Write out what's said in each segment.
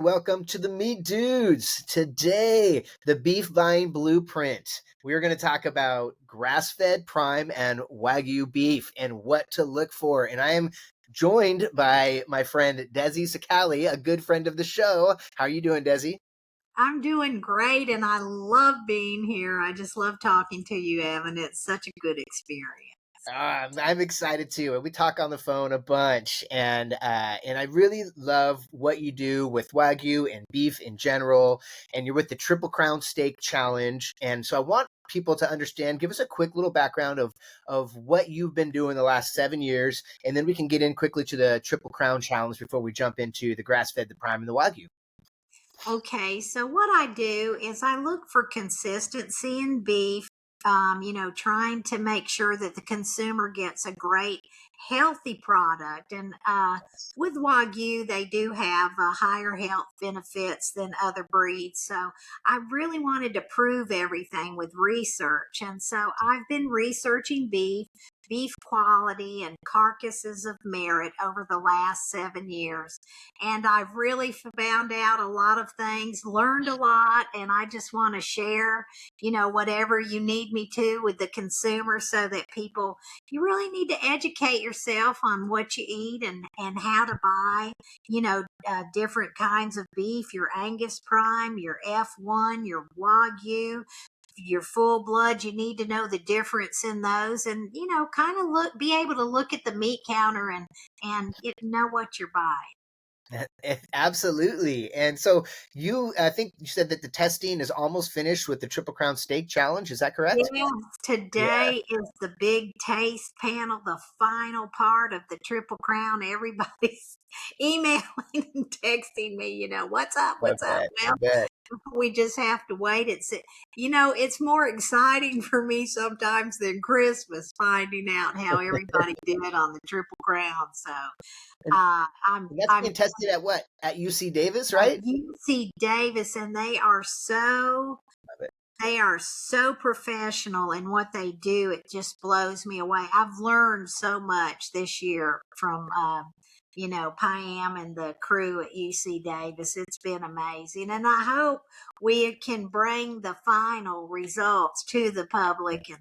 Welcome to the Meat Dudes. Today, the beef buying blueprint. We're going to talk about grass-fed prime and Wagyu beef and what to look for. And I am joined by my friend Desi Cicale, a good friend of the show. How are you doing, Desi? I'm doing great and I love being here. I just love talking to you, Evan. It's such a good experience. I'm excited too. We talk on the phone a bunch, and I really love what you do with Wagyu and beef in general. And you're with the Triple Crown Steak Challenge, and so I want people to understand. Give us a quick little background of what you've been doing the last 7 years, and then we can get in quickly to the Triple Crown Challenge before we jump into the grass fed, the prime, and the Wagyu. Okay, so what I do is I look for consistency in beef, trying to make sure that the consumer gets a great, healthy product. And with Wagyu, they do have higher health benefits than other breeds. So I really wanted to prove everything with research. And so I've been researching beef quality and carcasses of merit over the last 7 years. And I've really found out a lot of things, learned a lot, and I just want to share, whatever you need me to with the consumer so that you really need to educate yourself on what you eat and how to buy, different kinds of beef, your Angus Prime, your F1, your Wagyu, your full blood. You need to know the difference in those and, kind of be able to look at the meat counter and know what you're buying. Absolutely. And so I think you said that the testing is almost finished with the Triple Crown Steak Challenge. Is that correct? Yes, Yeah. today is the big taste panel, the final part of the Triple Crown. Everybody's emailing and texting me, what's up, I what's up? bet. I Well, bet. we just have to wait. It's more exciting for me sometimes than Christmas finding out how everybody did on the Triple Crown. So And, I'm and that's I'm being tested at what? At UC Davis, at right? UC Davis, and Love it. they are so professional in what they do. It just blows me away. I've learned so much this year from, Pam and the crew at UC Davis. It's been amazing. And I hope we can bring the final results to the public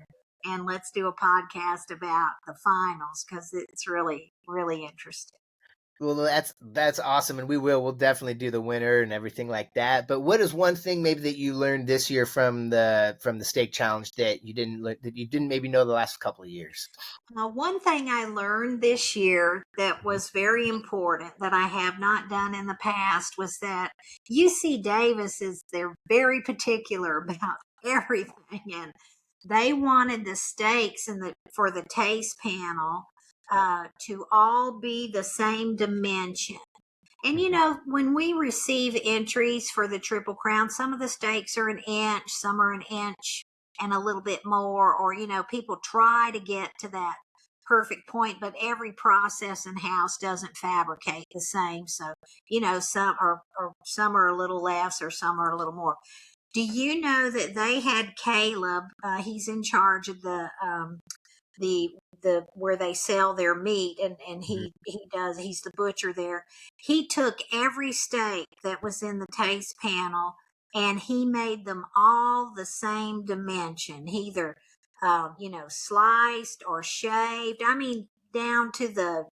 and let's do a podcast about the finals because it's really, really interesting. Well, that's awesome, and we'll definitely do the winner and everything like that. But what is one thing maybe that you learned this year from the steak challenge that you didn't maybe know the last couple of years? One thing I learned this year that was very important that I have not done in the past was that UC Davis they're very particular about everything, and they wanted the steaks for the taste panel to all be the same dimension. And when we receive entries for the Triple Crown, some of the steaks are an inch, some are an inch and a little bit more, or, people try to get to that perfect point, but every processing house doesn't fabricate the same. So, some are a little less or some are a little more. Do you know that they had Caleb? He's in charge of the where they sell their meat, and he's the butcher there. He took every steak that was in the taste panel and he made them all the same dimension, either sliced or shaved. I mean, down to the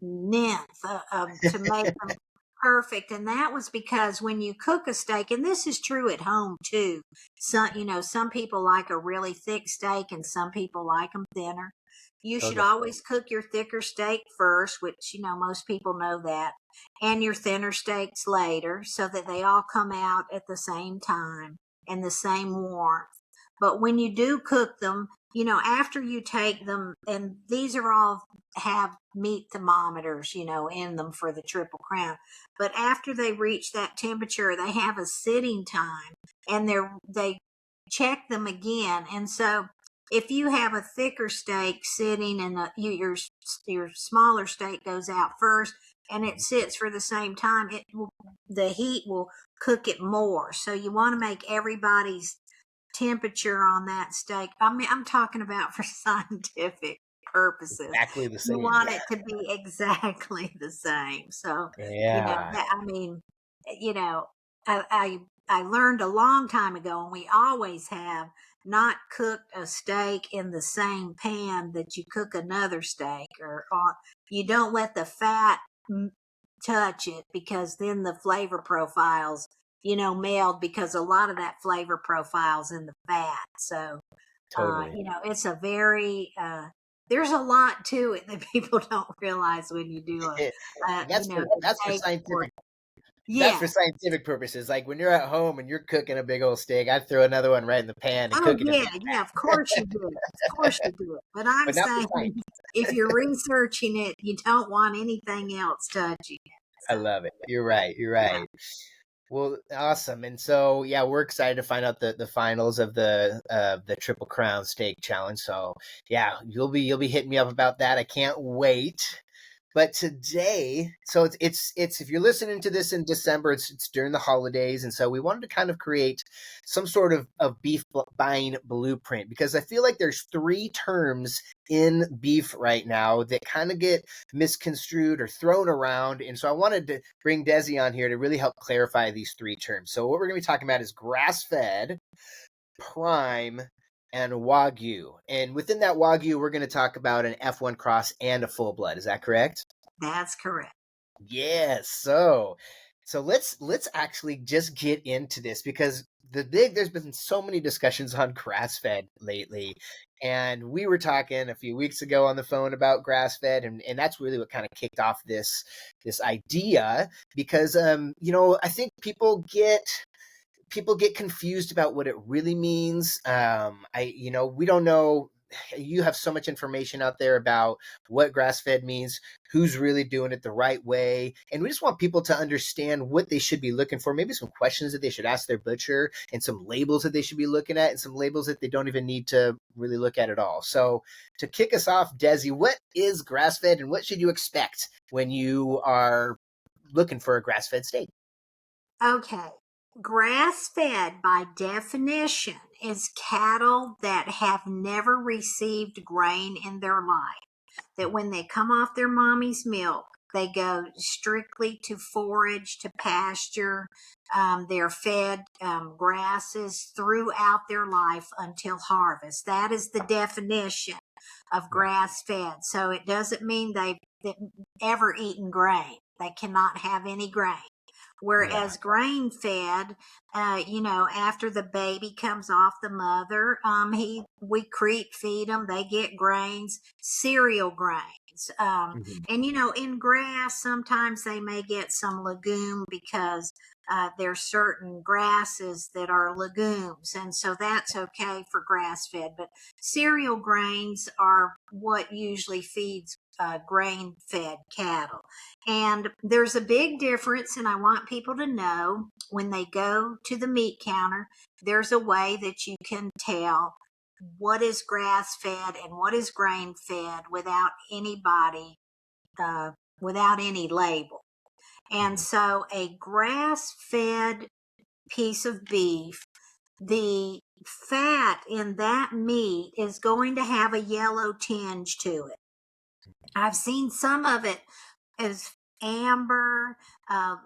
ninth to make them perfect. And that was because when you cook a steak, and this is true at home too, some people like a really thick steak and some people like them thinner. You should Okay. always cook your thicker steak first, which, most people know that, and your thinner steaks later so that they all come out at the same time and the same warmth. But when you do cook them, after you take them, and these are all have meat thermometers, in them for the Triple Crown. But after they reach that temperature, they have a sitting time and they check them again. And so if you have a thicker steak sitting and your smaller steak goes out first and it sits for the same time, the heat will cook it more. So you want to make everybody's temperature on that steak. I mean, I'm talking about for scientific purposes. Exactly the You same. want Yeah. it to be exactly the same. So, Yeah. I mean, you know, I learned a long time ago, and we always have not cooked a steak in the same pan that you cook another steak, or on, you don't let the fat touch it, because then the flavor profiles, meld, because a lot of that flavor profiles in the fat. So, Totally. it's a very, there's a lot to it that people don't realize when you do the That's for steak or, scientific. That's yeah. for scientific purposes. Like when you're at home and you're cooking a big old steak, I'd throw another one right in the pan and Oh, cook it in yeah, the yeah, of course you do. Of course you do. But I'm but not for saying, science. if you're researching it, you don't want anything else touching it. I So, love it. You're right. You're yeah. right. Well, awesome. And so, yeah, we're excited to find out the finals of the Triple Crown Steak Challenge. So, yeah, you'll be hitting me up about that. I can't wait. But today, so it's if you're listening to this in December, it's during the holidays, and so we wanted to kind of create some sort of beef buying blueprint, because I feel like there's three terms in beef right now that kind of get misconstrued or thrown around, and so I wanted to bring Desi on here to really help clarify these three terms. So what we're going to be talking about is grass-fed, prime, and Wagyu. And within that Wagyu, we're going to talk about an F1 cross and a full blood. Is that correct? That's correct. Yes. So let's actually just get into this, because there's been so many discussions on grass fed lately, and we were talking a few weeks ago on the phone about grass fed, and that's really what kind of kicked off this idea, because I think people get confused about what it really means. We don't know. You have so much information out there about what grass fed means, who's really doing it the right way. And we just want people to understand what they should be looking for, maybe some questions that they should ask their butcher, and some labels that they should be looking at, and some labels that they don't even need to really look at all. So to kick us off, Desi, what is grass fed and what should you expect when you are looking for a grass fed steak? Okay. Grass fed, by definition, is cattle that have never received grain in their life. That when they come off their mommy's milk, they go strictly to forage, to pasture. They're fed grasses throughout their life until harvest. That is the definition of Right. grass fed. So it doesn't mean they've ever eaten grain. They cannot have any grain. Right. Whereas grain fed, after the baby comes off the mother, we creep feed them. They get grains, cereal grains. Mhm. And in grass, sometimes they may get some legume, because there's certain grasses that are legumes, and so that's okay for grass fed. But cereal grains are what usually feeds grain fed cattle. And there's a big difference, and I want people to know, when they go to the meat counter, there's a way that you can tell what is grass fed and what is grain fed without uh, without any label. And Mhm. so a grass fed piece of beef, the fat in that meat is going to have a yellow tinge to it. I've seen some of it as amber,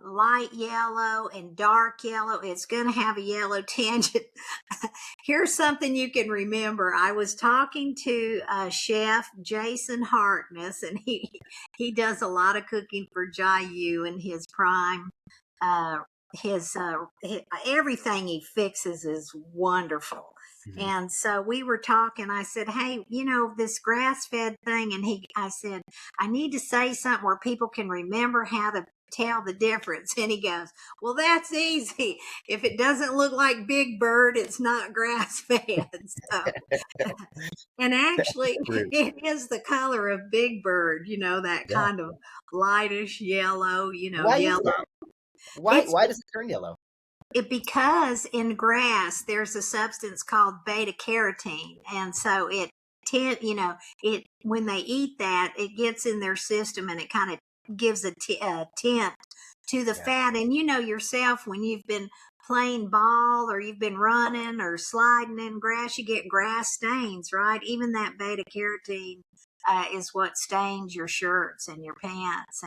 light yellow, and dark yellow. It's going to have a yellow tinge. Here's something you can remember. I was talking to Chef Jason Harkness, and he does a lot of cooking for Jayu and his Prime. Uh, his everything he fixes is wonderful. Mhm. And so we were talking. I said, "Hey, this grass fed thing," and I said, "I need to say something where people can remember how to tell the difference." And he goes, "Well, that's easy. If it doesn't look like Big Bird, it's not grass fed." So, and actually, True. it is the color of Big Bird, that Yeah. kind of lightish yellow, Why is yellow. that? Why It's why does it turn yellow? because in grass there's a substance called beta carotene, and so it, when they eat that, it gets in their system, and it kind of gives a tint to the Yeah. fat. And yourself, when you've been playing ball, or you've been running or sliding in grass, you get grass stains, right? Even that beta carotene is what stains your shirts and your pants.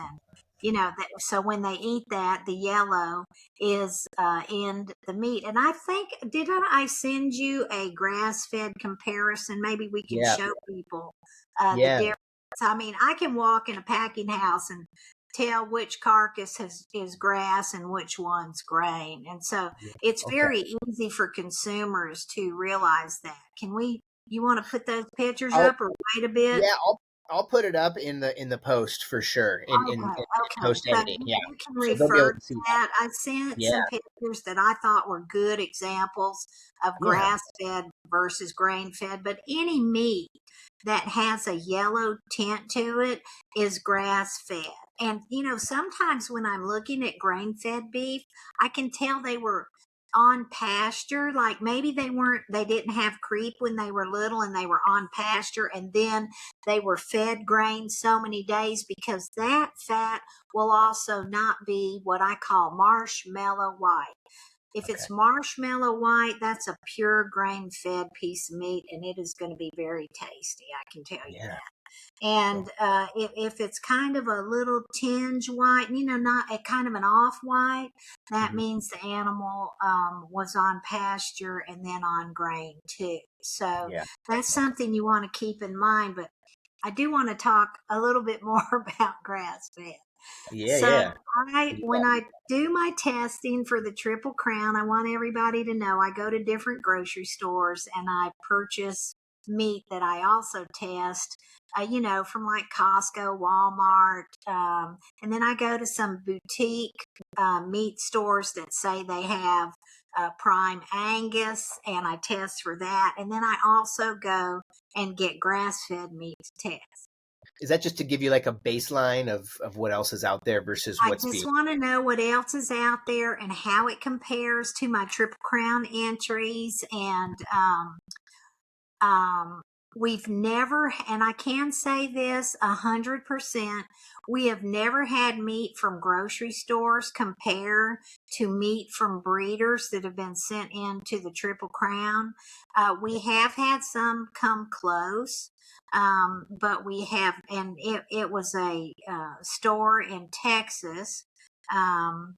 so when they eat that, the yellow is in the meat. And I think, didn't I send you a grass-fed comparison? Maybe we can Yeah. show people the Yeah. difference. I mean, I can walk in a packing house and tell which carcass is grass and which one's grain. And so Yeah. it's Okay. very easy for consumers to realize that. You want to put those pictures I'll up or wait a bit? yeah, I'll put it up in the post for sure Okay, in okay. post So editing. Yeah. you can So they'll be able refer to to see that. that. I sent Yeah. some pictures that I thought were good examples of Yeah. grass fed versus grain fed, but any meat that has a yellow tint to it is grass fed. And sometimes when I'm looking at grain fed beef, I can tell they were on pasture, like maybe they didn't have creep when they were little and they were on pasture, and then they were fed grain so many days, because that fat will also not be what I call marshmallow white. If Okay. it's marshmallow white, that's a pure grain fed piece of meat, and it is going to be very tasty. I can tell you Yeah. that. Cool. And if it's kind of a little tinge white, not a kind of an off white, that Hmm. means the animal was on pasture and then on grain too. So Yeah. that's Okay. something you want to keep in mind. But I do want to talk a little bit more about grass fed. Yeah. So Yeah. when Yeah. I do my testing for the Triple Crown, I want everybody to know I go to different grocery stores and I purchase meat that I also test, from like Costco, Walmart, and then I go to some boutique meat stores that say they have Prime Angus, and I test for that. And then I also go and get grass-fed meat to test. Is that just to give you like a baseline of what else is out there versus I what's just being? want to know what else is out there and how it compares to my Triple Crown entries. And um, we've never, and I can say this 100%, we have never had meat from grocery stores compare to meat from breeders that have been sent into the Triple Crown. We have had some come close. But we have, and it was a store in Texas. Um,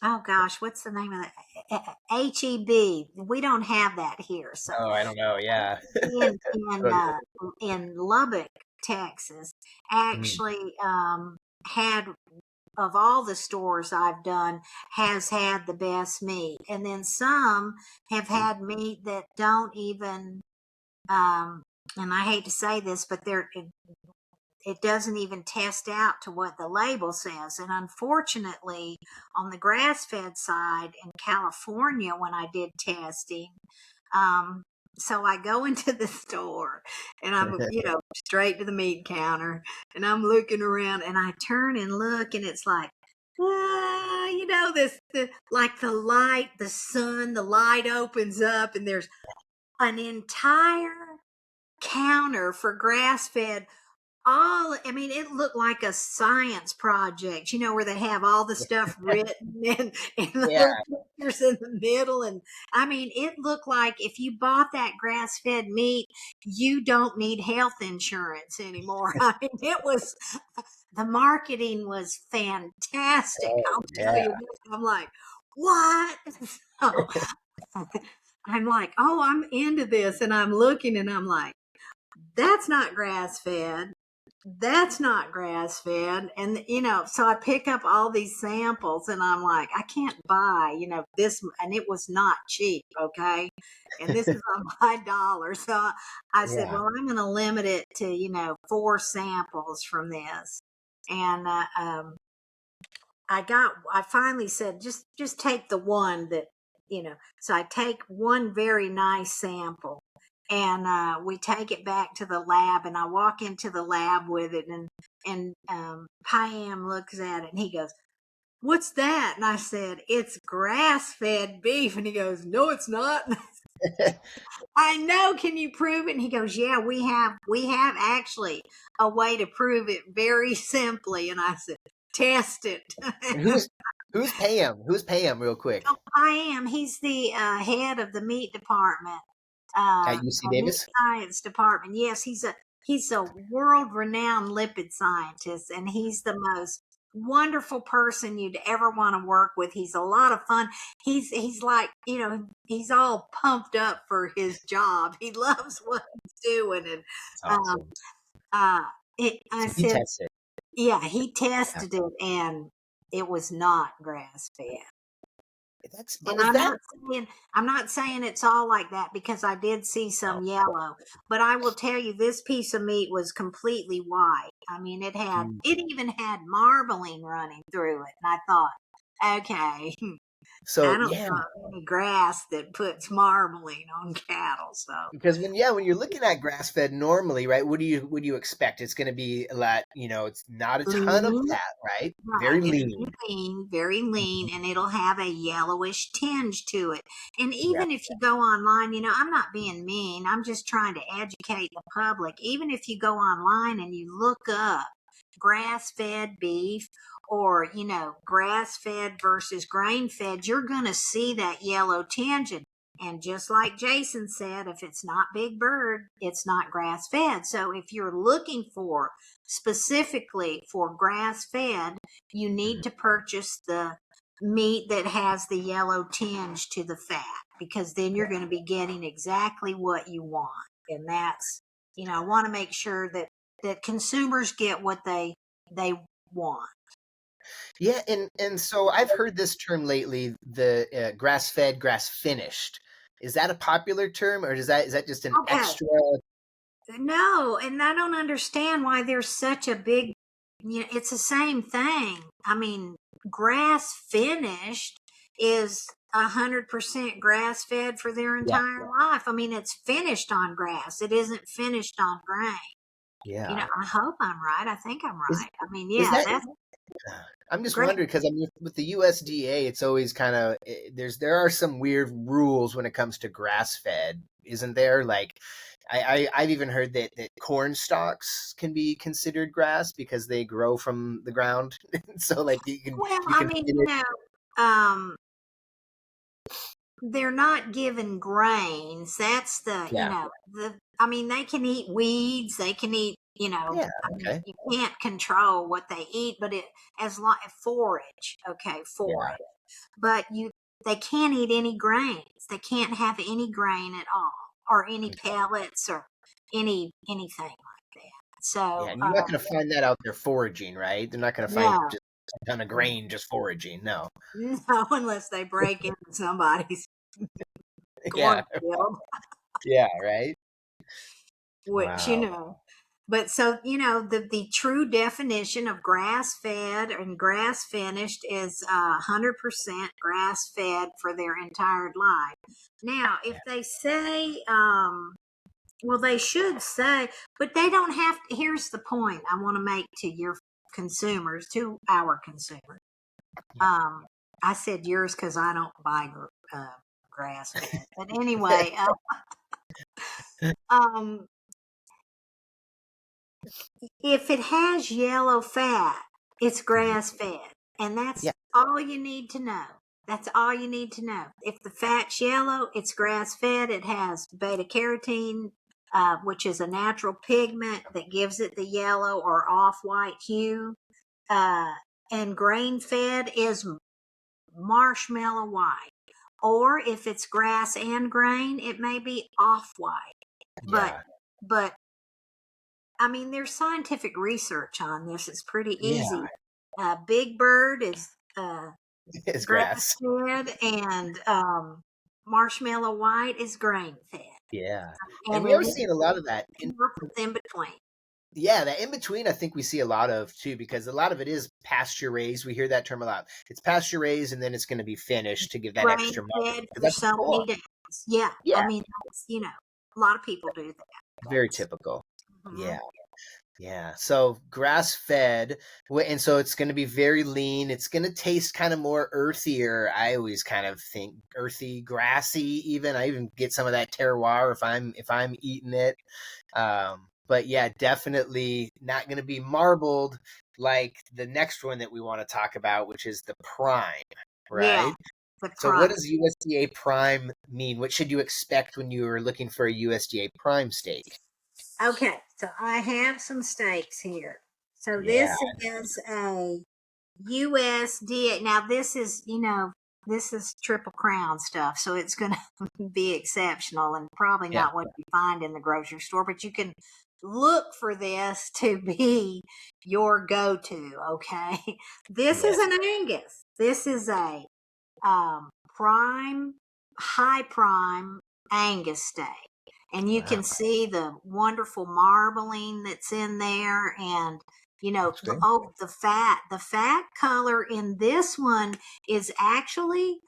oh gosh, what's the name of that? HEB. We don't have that here. So Oh, I don't know. Yeah. in in Totally. uh, in Lubbock, Texas, Mhm. actually had, of all the stores I've done, has had the best meat, and then some have had meat that don't even. Um, and I hate to say this, but it doesn't even test out to what the label says. And unfortunately, on the grass fed side in California, when I did testing, um, so I go into the store and I'm, straight to the meat counter, and I'm looking around and I turn and look, and it's like, like the light, the sun, the light opens up and there's an entire counter for grass fed. I mean, it looked like a science project, where they have all the stuff written and the Yeah. little pictures in the middle. And I mean, it looked like if you bought that grass fed meat, you don't need health insurance anymore. I mean, the marketing was fantastic. Oh, I'll tell yeah. you this. I'm like, what? So I'm like, oh, I'm into this. And I'm looking and I'm like, that's not grass fed, that's not grass fed. And so I pick up all these samples and I'm like, I can't buy this, and it was not cheap, okay, and this is on my dollar. So I said, Yeah. well, I'm going to limit it to 4 samples from this. And I finally said, just take the one that, so I take one very nice sample, and we take it back to the lab, and I walk into the lab with it, and Pam looks at it and he goes, what's that? And I said, it's grass fed beef. And he goes, no, it's not. I know, can you prove it? And he goes, yeah, we have actually a way to prove it very simply. And I said, test it. And who's Pam? Who's Pam, real quick? I am. He's the head of the meat department, At UC meat Davis? science department. Yes, he's a world renowned lipid scientist, and he's the most wonderful person you'd ever want to work with. He's a lot of fun. He's like, he's all pumped up for his job. He loves what he's doing. And That's um awesome. I So he said, tested. yeah, he Yeah. tested it and it was not grass fed. That's And and is that I'm not saying it's all like that, because I did see no. some yellow, but I will tell you this piece of meat was completely white. I mean, Mm. it even had marbling running through it. And I thought, okay, I So don't yeah, know any grass that puts marbling on cattle. So because when you're looking at grass fed normally, right? What do you expect? It's going to be a lot. It's not a ton of lean. fat, right? Right. Very It'll lean. be lean, very lean, and it'll have a yellowish tinge to it. And Yeah. even if you go online, I'm not being mean. I'm just trying to educate the public. Even if you go online and you look up grass fed beef, or, grass fed versus grain fed, you're going to see that yellow tinge. And just like Jason said, if it's not big bird, it's not grass fed. So if you're looking for specifically for grass fed, you need Mhm. to purchase the meat that has the yellow tinge to the fat, because then you're going to be getting exactly what you want. And that's, I want to make sure that consumers get what they want. Yeah, and so I've heard this term lately, the grass fed, grass finished. Is that a popular term, or is that just an Okay. extra? No, and I don't understand why there's such a big, it's the same thing. I mean, grass finished is 100% grass fed for their Yeah, entire life. I mean, it's finished on grass. It isn't finished on grain. yeah. I hope I'm right. I think I'm Is right. I mean, is yeah, that that's I'm just great. wondering because I mean, with the USDA, it's always kind of there are some weird rules when it comes to grass fed, isn't there? Like, I've even heard that corn stalks can be considered grass because they grow from the ground. So like Well, you I can mean, finish. um, they're not given grains. That's Yeah, I mean, they can eat weeds, they can eat, yeah, I mean, okay, you can't control what they eat, but as long forage, okay, yeah, forage. But they can't eat any grains. They can't have any grain at all, or any okay. pellets, or anything like that. Yeah, So, and you're not going to find that out there foraging, right? They're not going to find no, just a ton of grain just foraging. No. no, unless they break into somebody's Yeah, cornfield. yeah, right. Which, Wow. but so, the true definition of grass fed and grass finished is 100% grass fed for their entire life. Now, if Yeah. they say, well, they should say, but they don't have to. Here's the point I want to make to your consumers, to our consumers. Yeah. Um, I said yours because I don't buy grass fed. But anyway, um, if it has yellow fat, it's Mhm. grass fed. And that's Yeah. all you need to know. That's all you need to know. If the fat's yellow, it's grass fed. It has beta carotene, which is a natural pigment that gives it the yellow or off white hue. Uh, and grain fed is marshmallow white. Or if it's grass and grain, it may be off white. But, Yeah. but I mean, there's scientific research on this. It's pretty Yeah. easy. Big Bird is It's grass grass. fed, and Marshmallow White is grain fed, Yeah. And and we it are is seeing a lot of that in between. yeah, that in between I think we see a lot of too because a lot of it is pasture raised. We hear that term a lot. It's pasture raised and then it's going to be finished to give that Grain extra mark fed because for that's so cool. many days. Yeah, I Yeah, mean, that's, a lot of people do that. very That's typical. mhm. Yeah. Yeah. So grass fed, and so it's going to be very lean. It's going to taste kind of more earthier. I always kind of think earthy, grassy. Even I even get some of that terroir if I'm eating it. But yeah, definitely not going to be marbled like the next one that we want to talk about, which is the prime, Yeah, right? the So what prime. does USDA prime mean? What should you expect when you are looking for a USDA prime steak? Okay, so I have some steaks here. So Yeah. this is a USDA. Now this is, this is Triple Crown stuff, so it's going to be exceptional and probably Yeah. not what you find in the grocery store, but you can look for this to be your go-to. Okay, this is Yes. an Angus. This is a prime, high prime Angus steak. And you Wow. can see the wonderful marbling that's in there, and That's great. the fat color in this one is actually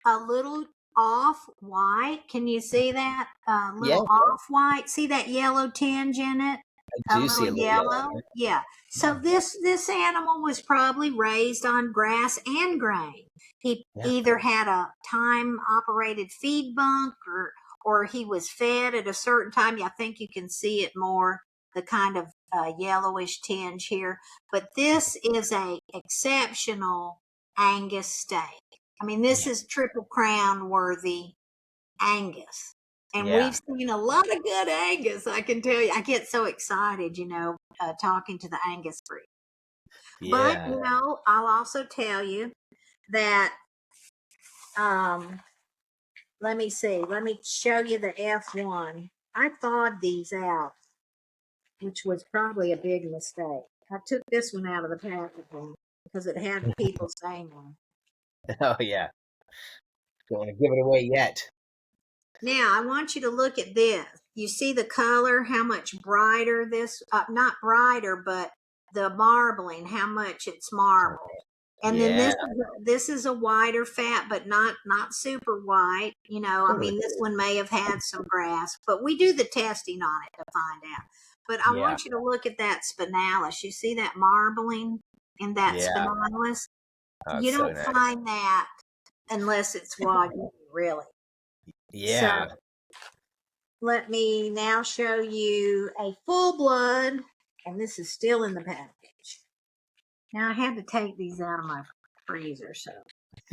a little off white. Can you see that? A Yeah, little off white. See that yellow tinge in it? I A do see little a little yellow yellow. in Yeah. So there. this animal was probably raised on grass and grain. He Yeah. either had a time operated feed bunk, or he was fed at a certain time. I think you can see it more, the kind of yellowish tinge here. But this is a exceptional Angus steak. I mean, this Yeah. is Triple Crown worthy Angus. And Yeah. we've seen a lot of good Angus, I can tell you. I get so excited, talking to the Angus breed. But, Yeah. I'll also tell you that, let me see, let me show you the F1. I thawed these out, which was probably a big mistake. I took this one out of the packaging because it had people's name on it. Oh yeah. Don't want to give it away yet. Now, I want you to look at this. You see the color, how much brighter this, not brighter, but the marbling, how much it's marbled. And then Yeah. this is a whiter fat, but not super white. I Totally. mean, this one may have had some grass, but we do the testing on it to find out. But I Yeah. want you to look at that spinalis. You see that marbling in that Yeah. spinalis? Oh, You it's so don't nice. find that unless it's Wagyu, really. So Yeah. let me now show you a full blood, and this is still in the package. Now I had to take these out of my freezer, so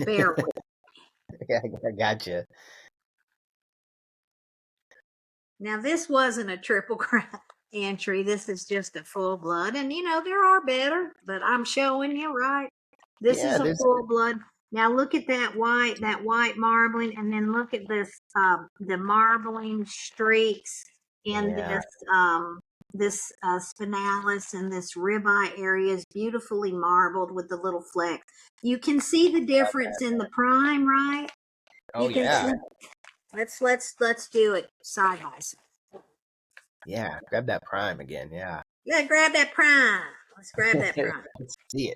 bear with. Yeah, I gotcha. Now this wasn't a Triple Crown entry. This is just a full blood, and there are better, but I'm showing you, right. This Yeah, is a there's full blood. Now look at that white marbling, and then look at this, the marbling streaks in yeah. this spinalis, and this ribeye area is beautifully marbled with the little flecks. You can see the difference in the prime, right? Oh You can yeah. see. Let's do it side by side. Yeah. Grab that prime again. Yeah. Yeah, grab that prime. Let's grab that prime. Let's see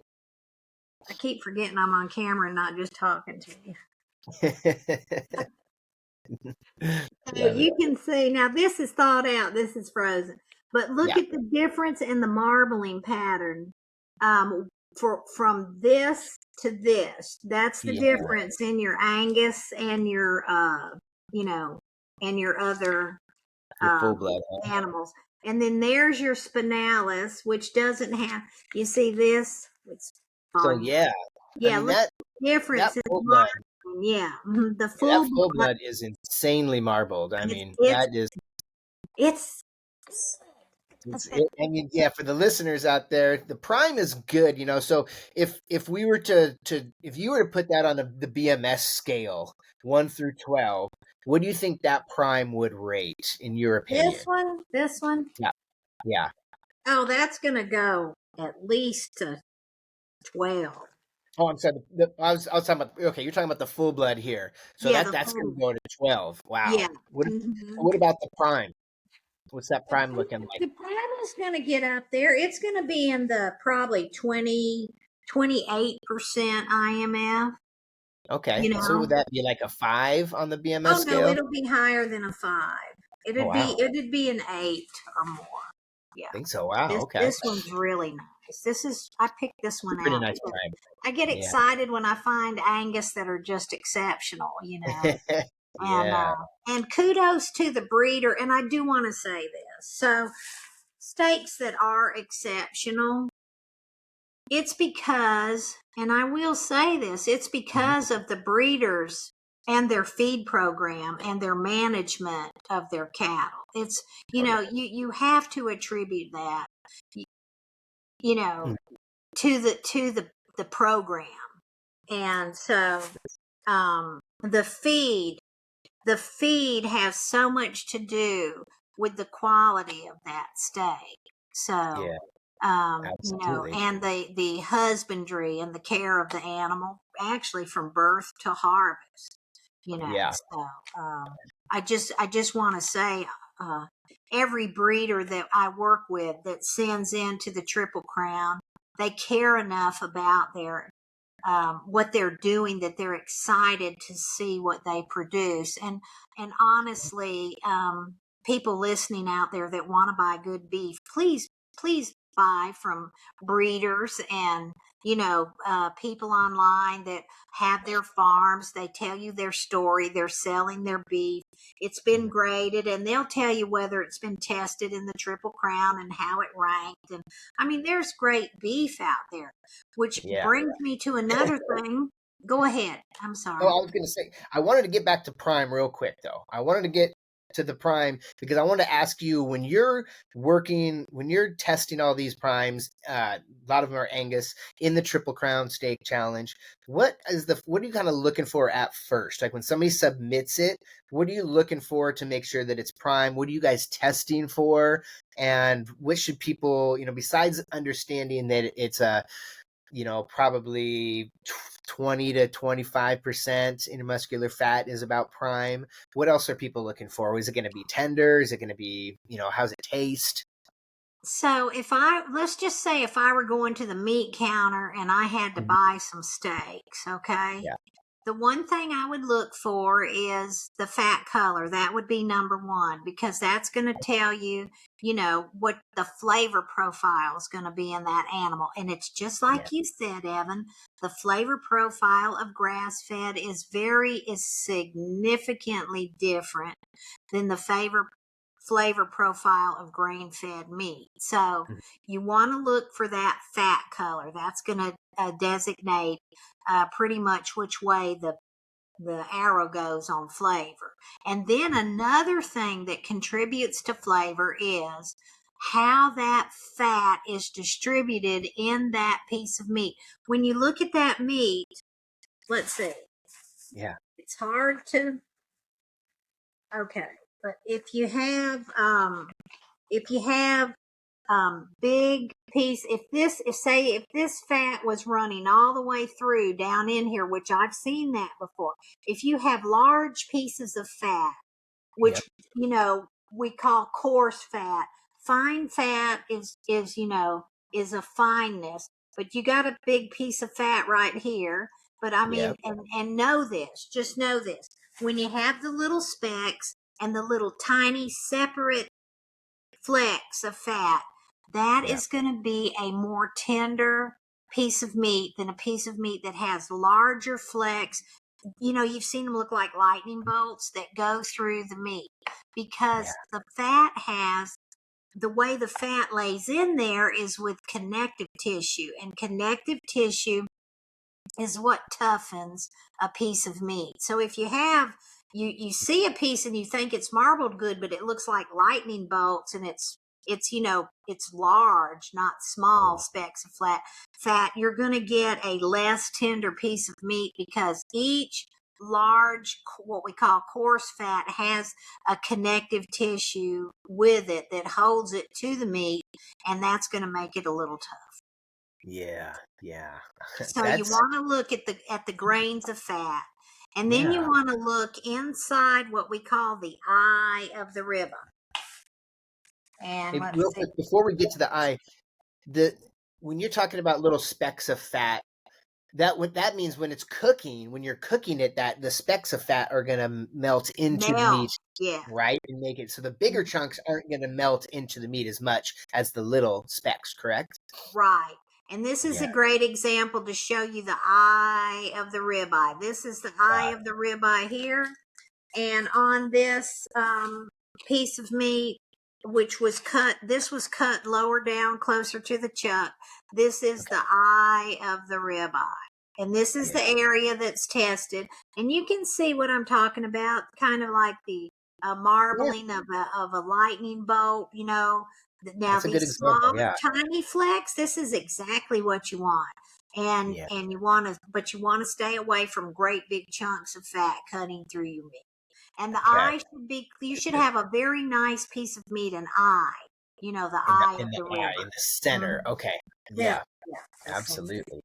I keep forgetting I'm on camera and not just talking to you. it. So Love it. you can see now this is thawed out, this is frozen. But look Yeah. at the difference in the marbling pattern, from this to this. That's the Yeah. difference in your Angus and your and your other Your full blood, huh? animals. And then there's your spinalis, which doesn't have, you see this? It's So on. yeah, I Yeah, mean look at the that difference in full blood, marbling. Yeah, the yeah, that full full blood. blood is insanely marbled. I It's mean, it's that is it's I mean, yeah, for the listeners out there, the prime is good, So if we were to if you were to put that on the BMS scale, 1 through 12, what do you think that prime would rate in your opinion? this one. Yeah, yeah. Oh, that's gonna go at least to 12. Oh, I'm sorry. I was talking about. Okay, you're talking about the full blood here. So Yeah, that's going to go to 12. yeah. Wow. hmm What about the prime? What's that prime looking like? The prime is gonna get up there. It's gonna be in the probably 28% IMF. Okay, You so know. would that be like a 5 on the BMS Oh no, scale? it'll be higher than a 5. Oh wow, It'd be an 8 or more. Yeah. I think so. Wow. Okay, This one's really nice. I picked this it's one a pretty out nice because prime. I get Yeah. excited when I find Angus that are just exceptional. And Yeah. and kudos to the breeder. And I do want to say this. So steaks that are exceptional, it's because, and I will say this, it's Mhm. because of the breeders and their feed program and their management of their cattle. It's, Oh yeah. you have to attribute that, you know, Mm. to the the program. And so the feed has so much to do with the quality of that steak. So Yeah, absolutely. and the husbandry and the care of the animal, actually from birth to harvest. Yeah. So I just want to say, uh, every breeder that I work with that sends into the Triple Crown, they care enough about their what they're doing that they're excited to see what they produce. And honestly, people listening out there that want to buy good beef, please buy from breeders and people online that have their farms. They tell you their story. They're selling their beef. It's been Mhm. graded, and they'll tell you whether it's been tested in the Triple Crown and how it ranked. And I mean, there's great beef out there, which Yeah. brings me to another thing. Go ahead. I'm Oh, sorry. I was going to say, I wanted to get back to Prime real quick, though. I wanted to get to the Prime because I wanted to ask you when you're when you're testing all these Primes, a lot of them are Angus in the Triple Crown Steak Challenge. What are you kind of looking for at first? Like when somebody submits it, what are you looking for to make sure that it's Prime? What are you guys testing for? And what should people, besides understanding that it's a probably 20 to 25% intermuscular fat is about prime. What else are people looking for? Is it going to be tender? Is it going to be, how's it taste? So let's just say if I were going to the meat counter and I had to Mhm. buy some steaks, okay? Yeah. The one thing I would look for is the fat color. That would be number one, because that's going to tell you, what the flavor profile is going to be in that animal. And it's just like Yeah. you said, Evan, the flavor profile of grass fed is significantly different than the flavor profile of grain fed meat. So Mhm. you want to look for that fat color. That's going to designate pretty much which way the arrow goes on flavor. And then another thing that contributes to flavor is how that fat is distributed in that piece of meat. When you look at that meat, let's see, Yeah. it's hard to, okay, but if you have big piece, if this fat was running all the way through down in here, which I've seen that before, if you have large pieces of fat, Yep. which we call coarse fat, fine fat is a fineness, but you got a big piece of fat right here. But I mean, Yep. and just know this, when you have the little specks and the little tiny separate flecks of fat, that Yep. is going to be a more tender piece of meat than a piece of meat that has larger flecks. You've seen them look like lightning bolts that go through the meat, Yeah. because the way the fat lays in there is with connective tissue, and connective tissue is what toughens a piece of meat. So if you see a piece and you think it's marbled good, but it looks like lightning bolts, and it's large, not small Oh, specks of fat, you're going to get a less tender piece of meat, because each large, what we call coarse fat, has a connective tissue with it that holds it to the meat, and that's going to make it a little tough. yeah. Yeah. So you That's, want to look at the grains of fat, and then you yeah. want to look inside what we call the eye of the ribeye. And Hey, let's real see. quick, before we get to the eye, the when you're talking about little specks of fat, what that means when it's cooking, when you're cooking it, that the specks of fat are gonna melt into the Melt. meat, Yeah. right? And make it so the bigger chunks aren't gonna melt into the meat as much as the little specks, correct? Right. And this is Yeah. a great example to show you the eye of the ribeye. This is the eye Got of the ribeye here. And on this piece of meat, this was cut lower down, closer to the chuck. This is Okay. the eye of the ribeye. And this is the Yeah. area that's tested. And you can see what I'm talking about, kind of like the Yeah. marbling of a lightning bolt, Now, That's a good these example. smaller, Yeah. tiny flecks, this is exactly what you want. Yeah. and you want to stay away from great big chunks of fat cutting through your meat. And the Okay. eye should be, you should have a very nice piece of meat, an eye, the In the eye in of the the eye, in river. the center. Mhm. Okay. Yeah, Yeah, yeah, the center. absolutely.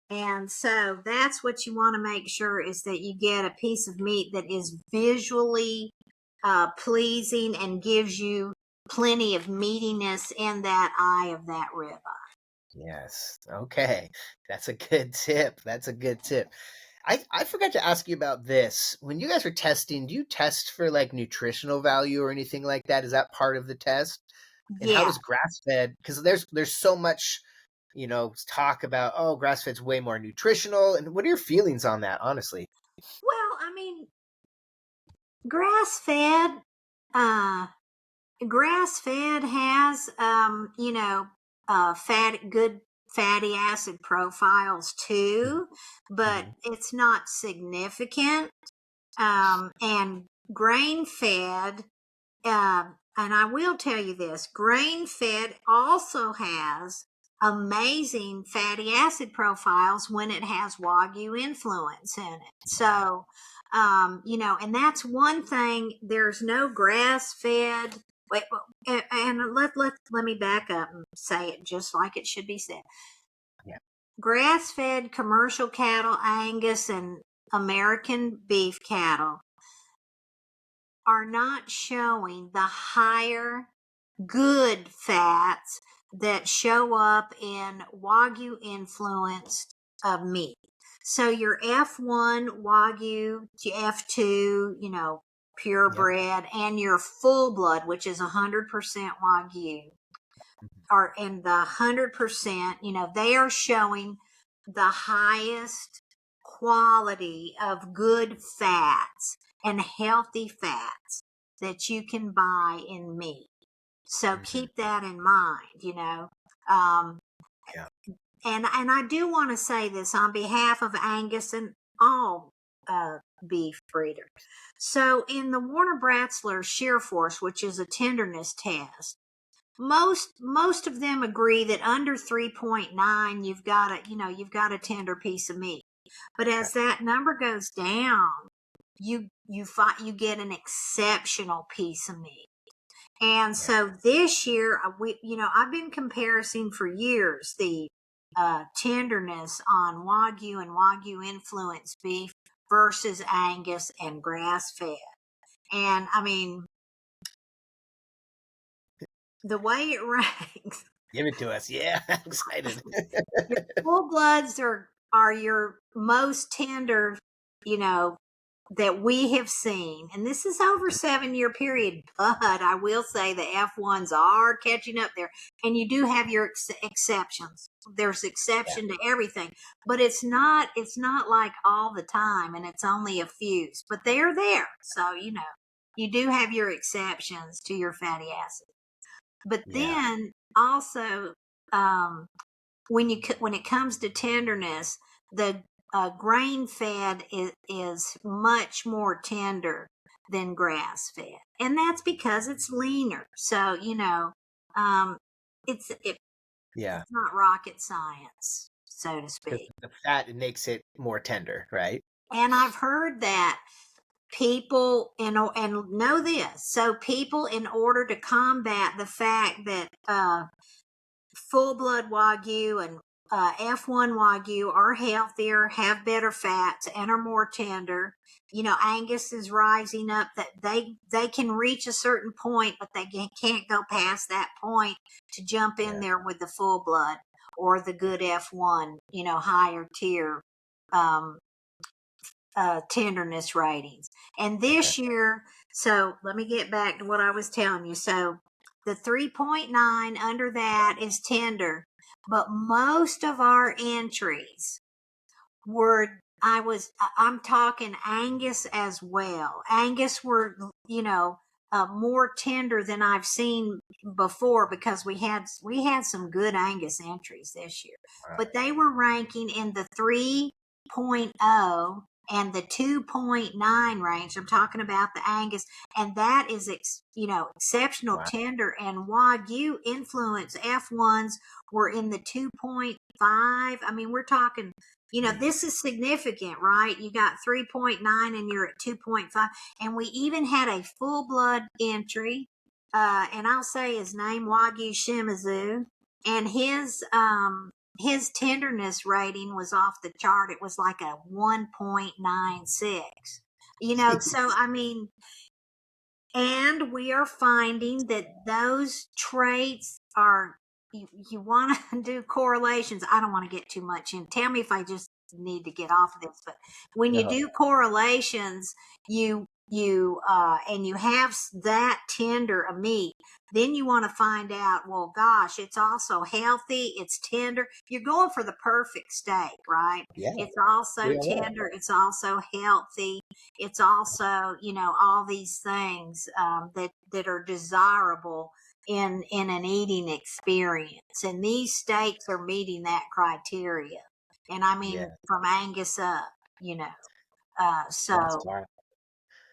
And so that's what you want to make sure, is that you get a piece of meat that is visually pleasing and gives you plenty of meatiness in that eye of that ribeye. Yes. Okay. That's a good tip. That's a good tip. I forgot to ask you about this. When you guys are testing, do you test for like nutritional value or anything like that? Is that part of the test? And how Yeah. does grass fed? Because there's so much, talk about, oh, grass fed's way more nutritional. And what are your feelings on that, honestly? Well, I mean, grass fed, uh, grass fed has, good fatty acid profiles too, but Mm-hmm. it's not significant. And grain fed, and I will tell you this, grain fed also has amazing fatty acid profiles when it has Wagyu influence in it. So, and that's one thing. There's no grass fed. Wait, and let me back up and say it just like it should be said. Yeah. Grass fed commercial cattle, Angus and American beef cattle, are not showing the higher good fats that show up in Wagyu influenced meat. So your F1 Wagyu, your F2, Yep. purebred, and your full blood, which is 100% Wagyu, are in the 100%, they are showing the highest quality of good fats and healthy fats that you can buy in meat. So Mm-hmm. keep that in mind. Um, Yeah. and I do want to say this on behalf of Angus and all beef breeders. So in the Warner Bratzler Shear Force, which is a tenderness test, most of them agree that under 3.9 you've got a tender piece of meat. But Okay. as that number goes down, you get an exceptional piece of meat. And Yeah. so this year, I've been comparing for years the tenderness on Wagyu and Wagyu influenced beef versus Angus and grass fed. And I mean, the way it ranks, Give it to us. Yeah. I'm excited. your full bloods are your most tender, you know, that we have seen, and this is over 7 year period. But I will say the F1s are catching up there, and you do have your exceptions. There's Yeah. exception to everything, but it's not like all the time, and it's only a few, but they're there. So you do have your exceptions to your fatty acid. But Yeah. then also, um, when it comes to tenderness, the grain fed is much more tender than grass fed, and that's because it's leaner. So um, it's Yeah. not rocket science, so to Because speak. the fat, it makes it more tender, right? And I've heard that people and know this. So people, in order to combat the fact that full blood Wagyu and F1 Wagyu are healthier, have better fats, and are more tender. Angus is rising up, that they can reach a certain point, but they can't go past that point to jump in Yeah. there with the full blood or the good F1, higher tier um, tenderness ratings. And Okay. this year, so let me get back to what I was telling you. So the 3.9 under that is tender, but most of our entries were, I'm talking Angus as well. Angus were, more tender than I've seen before, because we had some good Angus entries this year, All but right. they were ranking in the 3.0 and the 2.9 range. I'm talking about the Angus, and that is exceptional Wow. tender. And Wagyu influence F1s were in the 2.5. I mean, we're talking. This is significant, right? You got 3.9 and you're at 2.5. And we even had a full blood entry, and I'll say his name, Wagyu Shimizu, and his tenderness rating was off the chart. It was like a 1.96. So I mean, and we are finding that those traits are, you want to do correlations. I don't want to get too much in. Tell me if I just need to get off of this, but when you No. do correlations, and you have that tender a meat, then you want to find out, well, gosh, it's also healthy, it's tender. You're going for the perfect steak, right? Yeah, It's also we all are. tender, it's also healthy, it's also, all these things that are desirable in an eating experience. And these steaks are meeting that criteria. And I mean, Yeah, from Angus up, that's so right.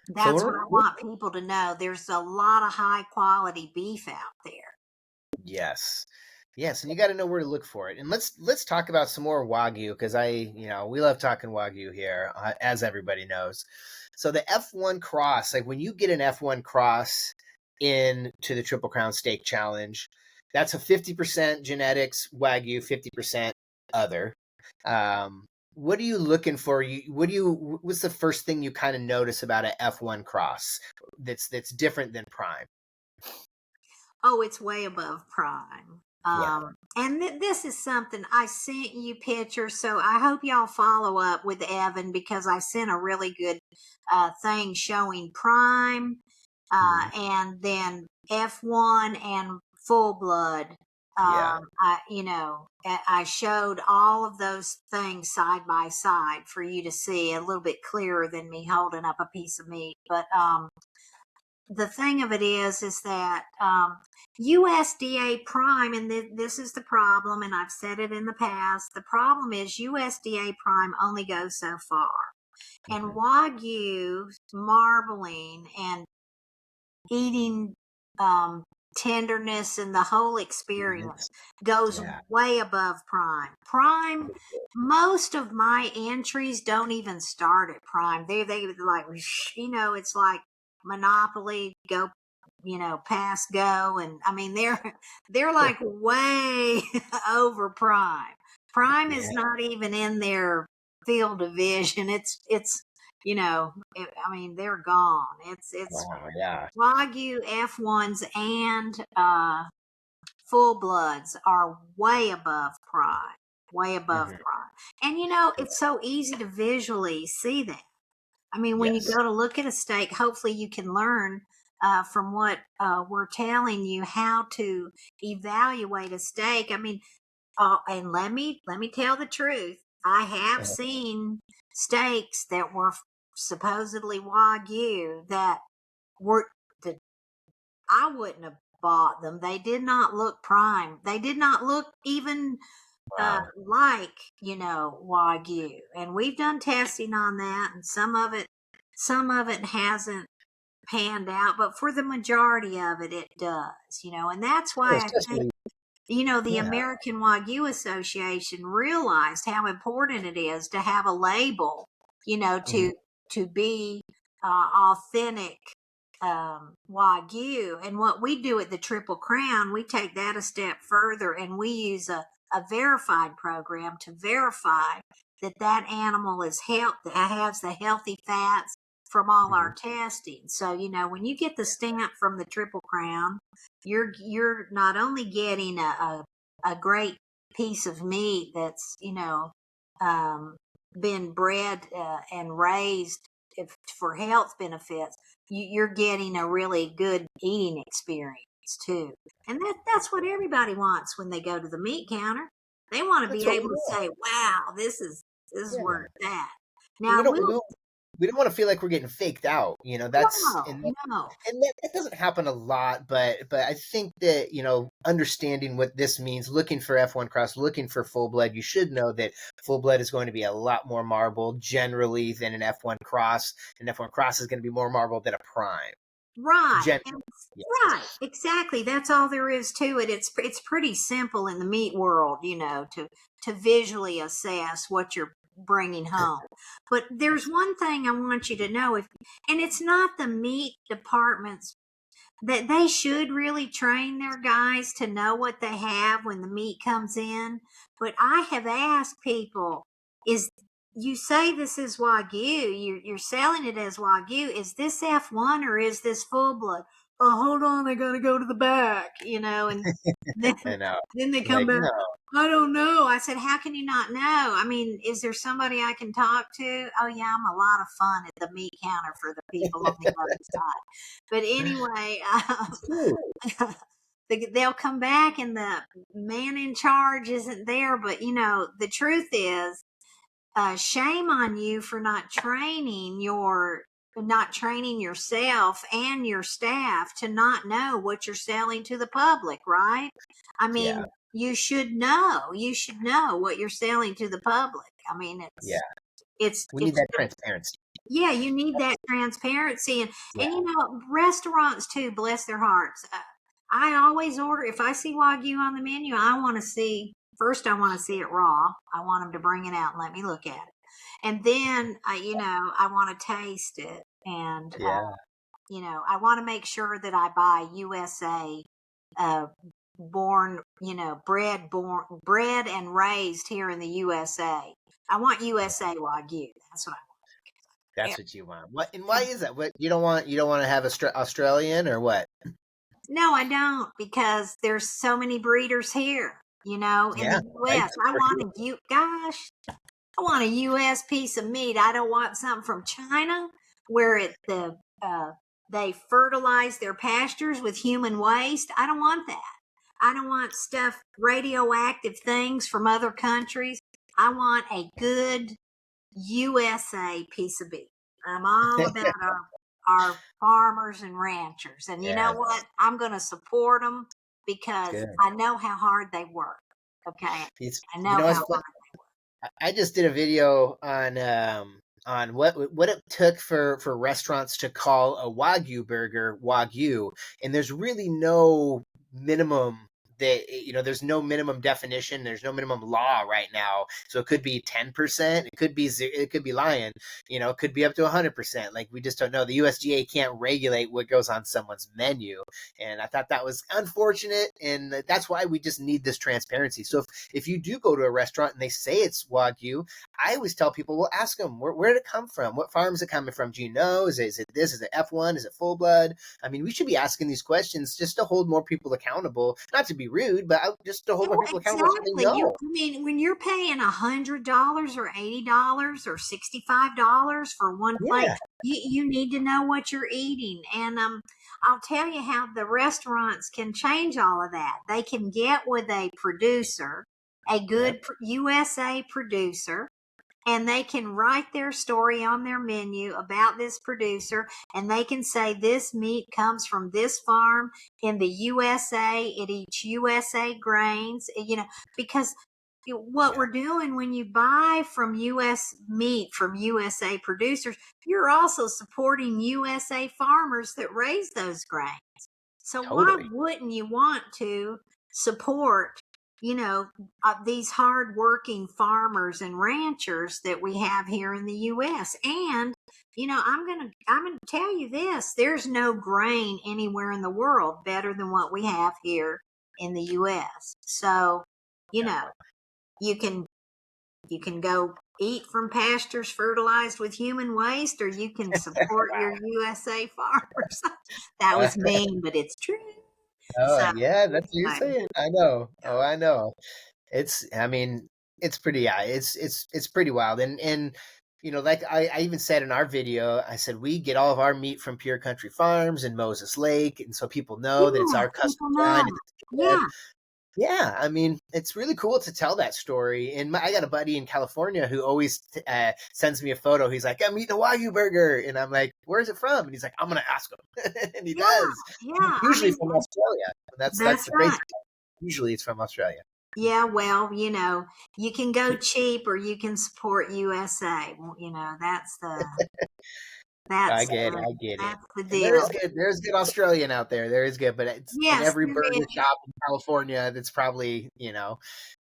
So that's what I want people to know. There's a lot of high quality beef out there. yes. Yes, and you got to know where to look for it. And let's talk about some more Wagyu, because we love talking Wagyu here, as everybody knows. So the F1 cross, like when you get an F1 cross into the Triple Crown Steak Challenge, that's a 50% genetics Wagyu, 50% other. What are you looking for? What's the first thing you kind of notice about an F1 cross that's different than Prime? Oh, it's way above prime. Yeah. And this is something I sent you pictures, so I hope y'all follow up with Evan, because I sent a really good thing showing prime, Mhm. and then F1 and full blood. Yeah. I showed all of those things side by side for you to see a little bit clearer than me holding up a piece of meat. But the thing of it is that USDA Prime, and this is the problem, and I've said it in the past, the problem is USDA Prime only goes so far. And Mhm. Wagyu marbling and eating tenderness and the whole experience goes Yeah. way above prime. Prime, most of my entries don't even start at prime. They like, it's like Monopoly, go, pass go, and I mean they're like way over prime. Prime is Yeah. not even in their field of vision. I mean, they're gone. It's Wow. Yeah. Wagyu F1s and full bloods are way above prime, way above Mhm. prime. And it's so easy to visually see that. I mean, when you Yes. go to look at a steak, hopefully you can learn from what we're telling you how to evaluate a steak. I mean, and let me tell the truth. I have Uh-huh. seen steaks that were supposedly Wagyu that were the I wouldn't have bought them. They did not look prime. They did not look even Wow. like, Wagyu. And we've done testing on that, and some of it hasn't panned out, but for the majority of it, it does. And that's Well, why I think, especially, the yeah. American Wagyu Association realized how important it is to have a label, Mhm. to be authentic Wagyu. And what we do at the Triple Crown, we take that a step further, and we use a verified program to verify that animal is has the healthy fats from all Mhm. our testing. So, when you get the stamp from the Triple Crown, you're not only getting a great piece of meat that's um, been bred and raised for health benefits. You're getting a really good eating experience too, and that's what everybody wants when they go to the meat counter. They want to That's be what able we to want. say, "Wow, this is Yeah. where it's at." We Now don't. we'll We don't. we don't want to feel like we're getting faked out. That's No, no. and that doesn't happen a lot, but I think that understanding what this means, looking for F1 cross, looking for full blood, you should know that full blood is going to be a lot more marble generally than an F1 cross. An F1 cross is going to be more marble than a prime. Right. Generally, And yes. right. Exactly. That's all there is to it. It's pretty simple in the meat world, to visually assess what you're bringing home. But there's one thing I want you to know, and it's not the meat department's, that they should really train their guys to know what they have when the meat comes in. But I have asked people, is you say this is Wagyu, you're selling it as Wagyu. Is this F1 or is this full blood? Oh, hold on, I gotta go to the back, and then, I know. then they come Like, back. no. I don't know. I said, how can you not know? I mean, is there somebody I can talk to? Oh, yeah, I'm a lot of fun at the meat counter for the people on the other side. But anyway, It's true. they'll come back and the man in charge isn't there. But, the truth is, shame on you for not training yourself and your staff to not know what you're selling to the public, right? I Yeah. mean, you should know what you're selling to the public. I mean, Yeah. We need it's that transparency. yeah, you need that transparency, and Yeah. restaurants too, bless their hearts. I always order, if I see Wagyu on the menu, I want to see first. I want to see it raw. I want them to bring it out and let me look at it, and then I want to taste it, and Yeah. I want to make sure that I buy USA uh, bred and raised here in the USA. I want USA Wagyu. That's what I want. That's what you want. What and why is that? What you don't want to have Australian or what? No, I don't, because there's so many breeders here, in Yeah, the right. US. I For want sure. I want a US piece of meat. I don't want something from China where they fertilize their pastures with human waste. I don't want that. I don't want stuff, radioactive things from other countries. I want a good USA piece of beef. I'm all about our farmers and ranchers. And you know Yes, what? I'm going to support them because good. I know how hard they work. Okay. It's I you know know how it's hard. I just did a video on what it took for restaurants to call a Wagyu burger Wagyu, and there's really no minimum that there's no minimum definition, there's no minimum law right now, so it could be 10%, it could be lying, it could be up to 100%. Like, we just don't know. The USDA can't regulate what goes on someone's menu, and I thought that was unfortunate, and that's why we just need this transparency. So if you do go to a restaurant and they say it's Wagyu, I always tell people, well, ask them, where did it come from? What farm is it coming from? Do you know? Is it this? Is it F1? Is it full blood? I mean, we should be asking these questions just to hold more people accountable. Not to be rude, but just to hold more Well, people accountable so they exactly. know. I mean, when you're paying $100 or $80 or $65 for one plate, Yeah, you need to know what you're eating. And I'll tell you how the restaurants can change all of that. They can get with a producer, a yep, good USA producer, and they can write their story on their menu about this producer, and they can say this meat comes from this farm in the USA. It eats USA grains, because what yeah, we're doing when you buy from US meat from USA producers, you're also supporting USA farmers that raise those grains. So why totally, wouldn't you want to support, you know, these hardworking farmers and ranchers that we have here in the U.S.? And I'm gonna tell you this: there's no grain anywhere in the world better than what we have here in the U.S. So, you know, you can you can go eat from pastures fertilized with human waste, or you can support your USA farmers. That wow. was mean, but it's true. Oh, So, yeah, that's what you're anyway, saying. I know. yeah. Oh, I know. I mean, it's pretty, yeah, it's pretty wild. And like I even said in our video, I said we get all of our meat from Pure Country Farms in Moses Lake, and so people know that it's Yeah, our people custom know. line. Yeah, Yeah, I mean, it's really cool to tell that story. And I got a buddy in California who always sends me a photo. He's like, "I'm eating a Wagyu burger," and I'm like, "Where's it from?" And he's like, "I'm gonna ask him," and he Yeah, does. And it's yeah. I usually mean, from Australia. And that's that's the crazy right. part. Usually, it's from Australia. Yeah, well, you can go cheap or you can support USA. Well, I that's get it. the I get it. that's the And there is deal. good. There's good Australian out there. There is good, but it's in Yes, every there burger is. shop in California. That's probably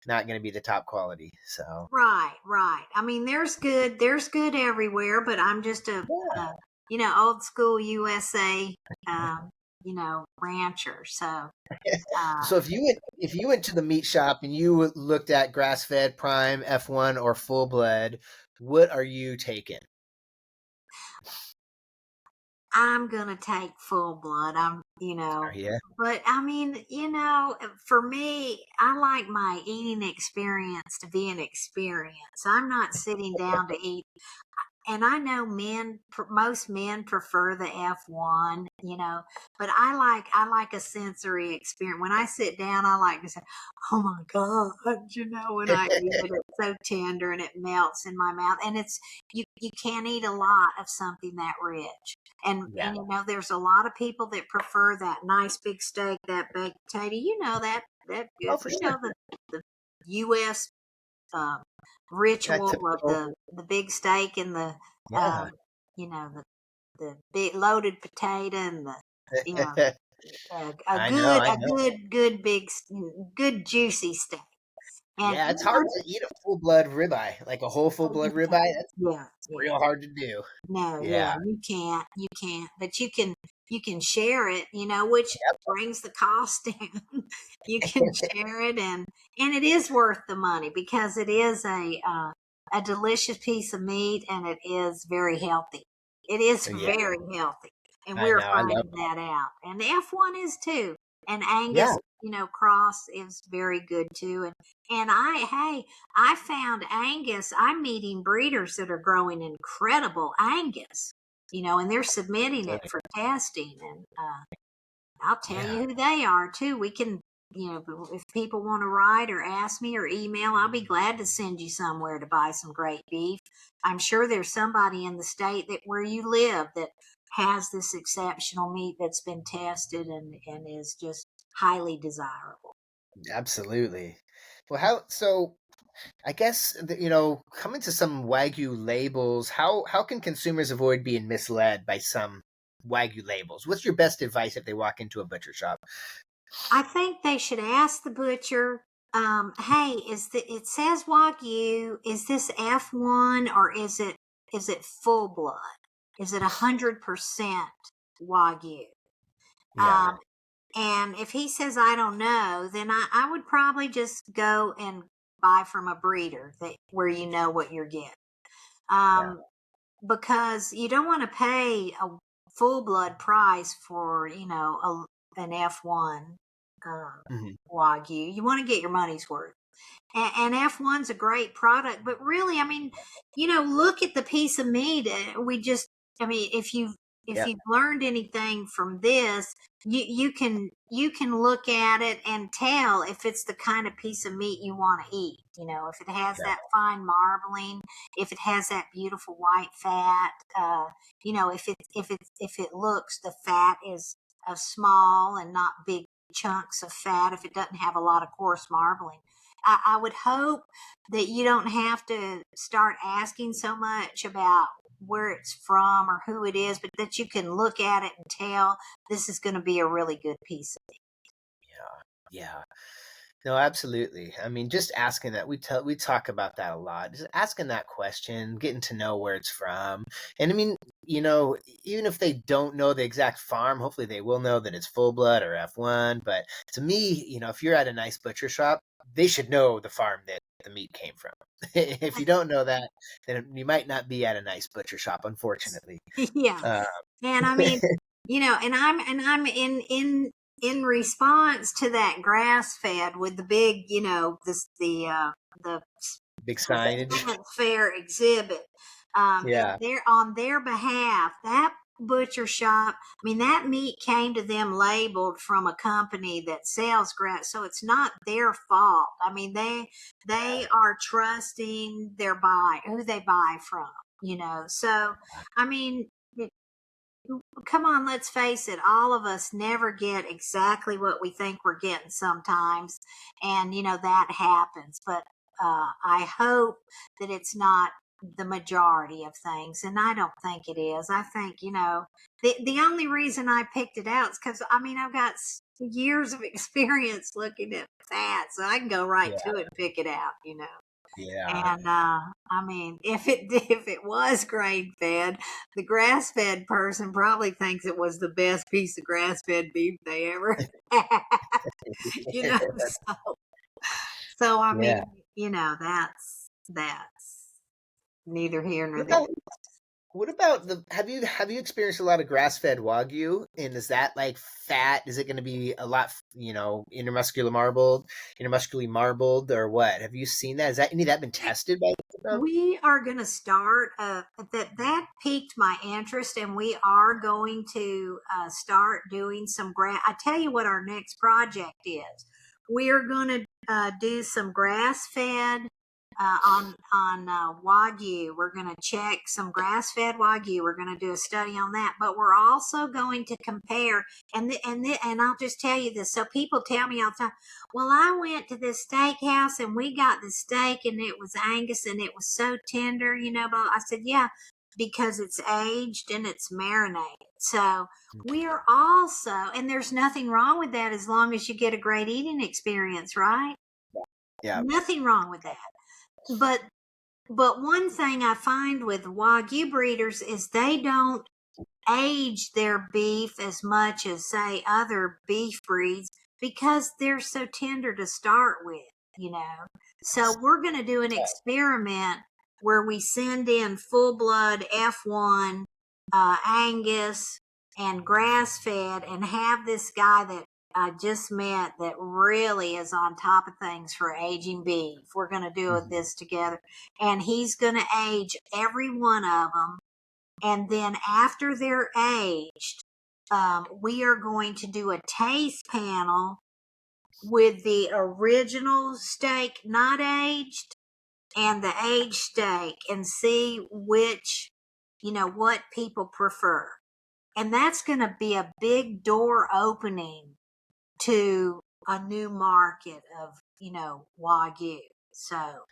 not going to be the top quality. So Right, right. I mean, there's good everywhere, but I'm just yeah. old school USA, um, rancher. So, uh, So if you went to the meat shop and you looked at grass fed, prime, F1, or full blood, what are you taking? I'm gonna take full blood. Are you? but I mean, for me, I like my eating experience to be an experience. I'm not sitting down to eat. And I know most men prefer the F1, but I like a sensory experience. When I sit down, I like to say, "Oh my God," when I eat it, it's so tender and it melts in my mouth. And you can't eat a lot of something that rich. And Yeah. there's a lot of people that prefer that nice big steak, that baked potato. That Oh, good. for sure. The U.S. Um, Yeah, ritual of typical. the big steak and Yeah. you know, the big loaded potato and the you know I know. I a know. good big good juicy steak. And Yeah, it's hard to eat a full blood ribeye, like a whole full oh, blood you can't. ribeye. That's Yeah, yeah. real hard to do. No, yeah, Yeah. you can't, but you can share it, which Yep. brings the cost down. You can share it, and it is worth the money because it is a delicious piece of meat, and it is very healthy. It is Yeah. very healthy, and I we're know. I love finding it. that out. And the F1 is too, and Yeah. Angus, cross is very good too. And I found Angus. I'm meeting breeders that are growing incredible Angus, and they're submitting it for testing. And I'll tell Yeah. you who they are too. We can, if people want to write or ask me or email, I'll be glad to send you somewhere to buy some great beef. I'm sure there's somebody in the state that where you live that has this exceptional meat that's been tested and is just highly desirable. Absolutely. Well, so I guess coming to some Wagyu labels, how can consumers avoid being misled by some Wagyu labels? What's your best advice if they walk into a butcher shop? I think they should ask the butcher, "Hey, it says Wagyu? Is this F1 or is it full blood? Is it 100% Wagyu?" Yeah, Um, and if he says I don't know, then I would probably just go and buy from a breeder where you know what you're getting. yeah, Um, because you don't want to pay a full blood price for an F1 hmm Wagyu. You want to get your money's worth. And F1's a great product, but really, I mean, look at the piece of meat. I mean, if yeah, you've learned anything from this, you can look at it and tell if it's the kind of piece of meat you want to eat. If it has yeah, that fine marbling, if it has that beautiful white fat, if it looks the fat is small and not big chunks of fat, if it doesn't have a lot of coarse marbling. I would hope that you don't have to start asking so much about where it's from or who it is, but that you can look at it and tell this is going to be a really good piece of it. yeah, yeah. No, absolutely. I mean, just asking that we talk about that a lot. Just asking that question, getting to know where it's from. And I mean, even if they don't know the exact farm, hopefully they will know that it's full blood or F1. But to me, if you're at a nice butcher shop, they should know the farm that the meat came from. If you don't know that, then you might not be at a nice butcher shop, unfortunately. Yeah. Uh, And I mean, and I'm in response to that grass fed with the big, the Big the signage. science fair exhibit. Yeah. They're on their behalf. That butcher shop, I mean, that meat came to them labeled from a company that sells grass, so it's not their fault. I mean, they are trusting who they buy from, you know. So, I mean, come on, let's face it, all of us never get exactly what we think we're getting sometimes. And, you know, that happens. But I hope that it's not the majority of things. And I don't think it is. I think, you know, the only reason I picked it out is because, I mean, I've got years of experience looking at fat, so I can go right Yeah, to it and pick it out, you know. yeah, And I mean, if it was grain fed, the grass fed person probably thinks it was the best piece of grass fed beef they ever had. You know, so I yeah. mean, you know, that's neither here nor What there. about what about the have you experienced a lot of grass-fed Wagyu? And is that like fat? Is it going to be a lot, intermuscularly marbled or what? Have you seen that? Is that any of that been tested by them? We are going to start that piqued my interest, and we are going to start doing some grass. I tell you what our next project is. We are going to do some grass fed on Wagyu. We're going to check some grass fed Wagyu. We're going to do a study on that, but we're also going to compare. And I'll just tell you this. So people tell me all the time, well, I went to this steakhouse and we got the steak and it was Angus and it was so tender, you know. But I said, yeah, because it's aged and it's marinated. So we are also, and there's nothing wrong with that as long as you get a great eating experience, right? Yeah. Nothing wrong with that. But one thing I find with Wagyu breeders is they don't age their beef as much as, say, other beef breeds because they're so tender to start with, you know. So we're going to do an experiment where we send in full blood F1 Angus and grass fed and have this guy that I just met that really is on top of things for aging beef. We're going to do Mhm. this together, and he's going to age every one of them, and then after they're aged, we are going to do a taste panel with the original steak not aged and the aged steak and see which, you know, what people prefer. And that's going to be a big door opening to a new market of, you know, Wagyu. So,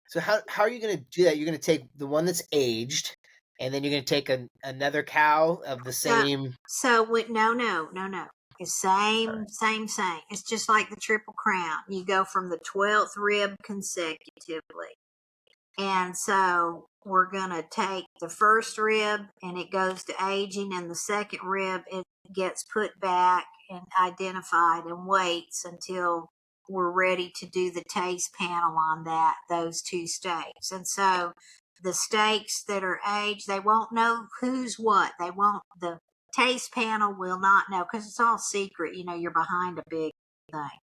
So how are you going to do that? You're going to take the one that's aged, and then you're going to take another cow of the so, same. no. It's same. It's just like the Triple Crown. You go from the 12th rib consecutively. And so we're going to take the first rib and it goes to aging, and the second rib, it gets put back and identified and waits until we're ready to do the taste panel on those two steaks. And so the steaks that are aged, they won't know who's what. They won't, the taste panel will not know because it's all secret. You know, you're behind a big thing.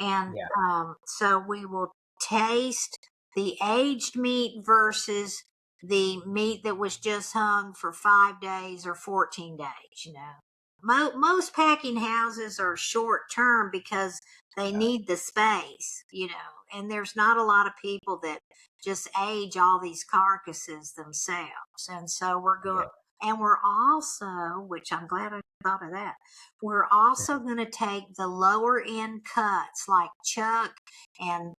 And Yeah. so we will taste the aged meat versus the meat that was just hung for 5 days or 14 days, you know. Most packing houses are short term because they need the space, you know, and there's not a lot of people that just age all these carcasses themselves. And so we're going, Yeah. and we're also, which I'm glad I thought of that, we're also going to take the lower end cuts like chuck and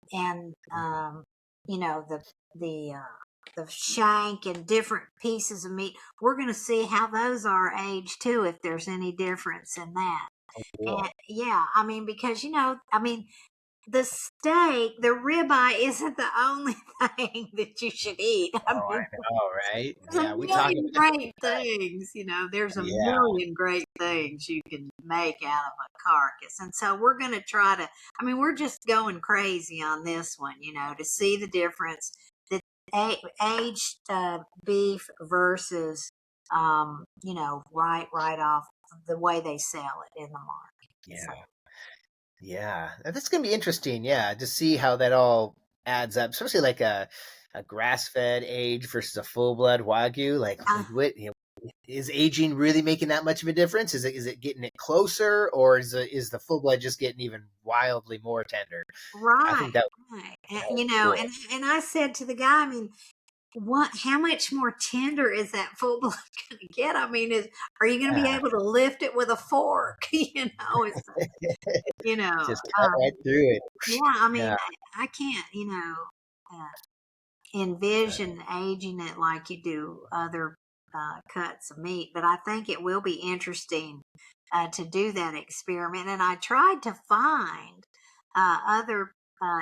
you know, the shank and different pieces of meat. We're going to see how those are aged too, if there's any difference in that. Cool. And yeah, I mean, because, you know, I mean, the steak, the ribeye isn't the only thing that you should eat. I Oh, mean, I know, right? there's a Yeah, we talk million about that all great the time. things, you know, there's a Yeah. million great things you can make out of a carcass. And so we're going to try to, I mean, we're just going crazy on this one, you know, to see the difference, the aged beef versus, you know, right off the way they sell it in the market. So, Yeah. Yeah. That's gonna be interesting. Yeah, to see how that all adds up, especially like a grass fed age versus a full blood Wagyu. Like uh, what is aging really making that much of a difference? Is it getting it closer, or is the full blood just getting even wildly more tender? I Right, think that, right. that You would be know, cool. and I said to the guy, I mean, what? How much more tender is that full blood going to get? I mean, are you going to be Yeah. able to lift it with a fork? It's you know, Just cut right through it. yeah. I mean, Yeah, I can't, uh, envision aging it like you do other cuts of meat, but I think it will be interesting to do that experiment. And I tried to find other